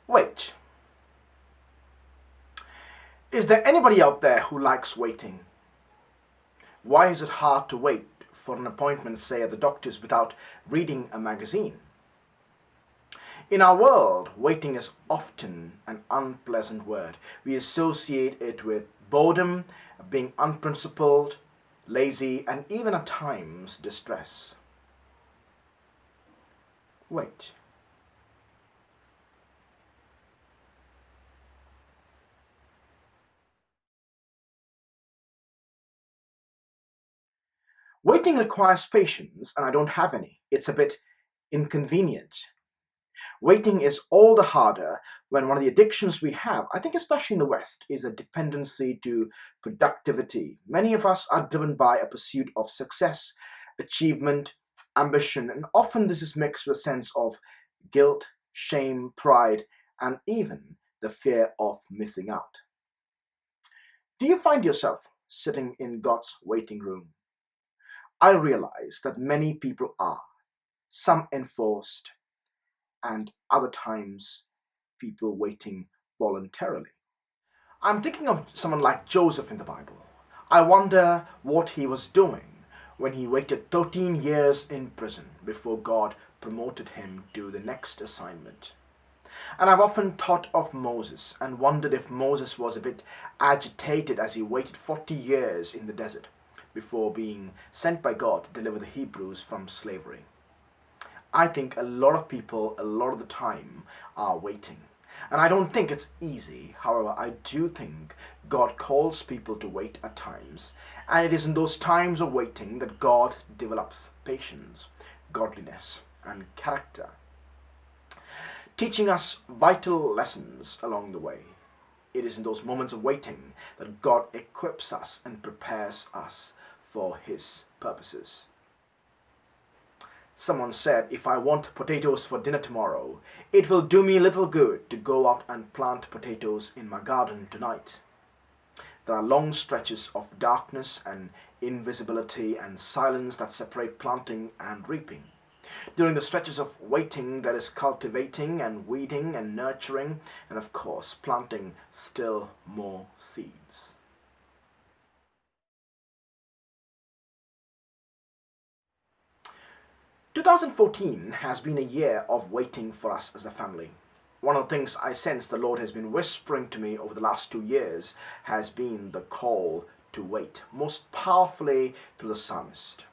Wait, is there anybody out there who likes waiting? Why is it hard to wait for an appointment, say at the doctor's, without reading a magazine? In our world, waiting is often an unpleasant word. We associate it with boredom, being unprincipled, lazy, and even at times distress. Wait. Waiting requires patience, and I don't have any. It's a bit inconvenient. Waiting is all the harder when one of the addictions we have, I think especially in the West, is a dependency to productivity. Many of us are driven by a pursuit of success, achievement, ambition, and often this is mixed with a sense of guilt, shame, pride, and even the fear of missing out. Do you find yourself sitting in God's waiting room? I realize that many people are, some enforced, and other times people waiting voluntarily. I'm thinking of someone like Joseph in the Bible. I wonder what he was doing when he waited 13 years in prison before God promoted him to the next assignment. And I've often thought of Moses and wondered if Moses was a bit agitated as he waited 40 years in the desert before being sent by God to deliver the Hebrews from slavery. I think a lot of people, a lot of the time, are waiting. And I don't think it's easy. However, I do think God calls people to wait at times. And it is in those times of waiting that God develops patience, godliness, and character, teaching us vital lessons along the way. It is in those moments of waiting that God equips us and prepares us for His purposes. Someone said, if I want potatoes for dinner tomorrow, it will do me little good to go out and plant potatoes in my garden tonight. There are long stretches of darkness and invisibility and silence that separate planting and reaping. During the stretches of waiting, there is cultivating and weeding and nurturing, and of course, planting still more seeds. 2014 has been a year of waiting for us as a family. One of the things I sense the Lord has been whispering to me over the last 2 years has been the call to wait, most powerfully to the psalmist,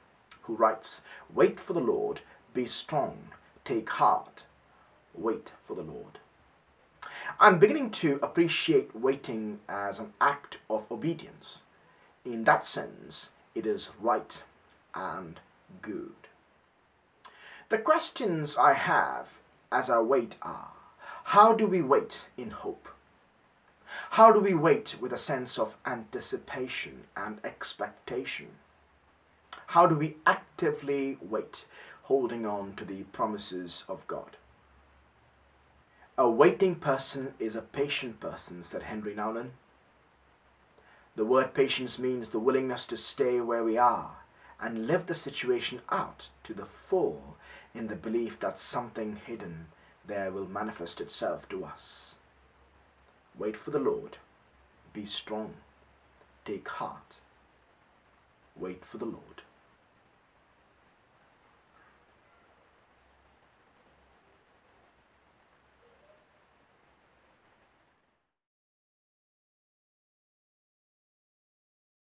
who writes, "Wait for the Lord, be strong, take heart, wait for the Lord." I'm beginning to appreciate waiting as an act of obedience. In that sense, it is right and good. The questions I have as I wait are, how do we wait in hope? How do we wait with a sense of anticipation and expectation? How do we actively wait, holding on to the promises of God? A waiting person is a patient person, said Henry Nouwen. The word patience means the willingness to stay where we are and live the situation out to the full in the belief that something hidden there will manifest itself to us. Wait for the Lord. Be strong. Take heart. Wait for the Lord.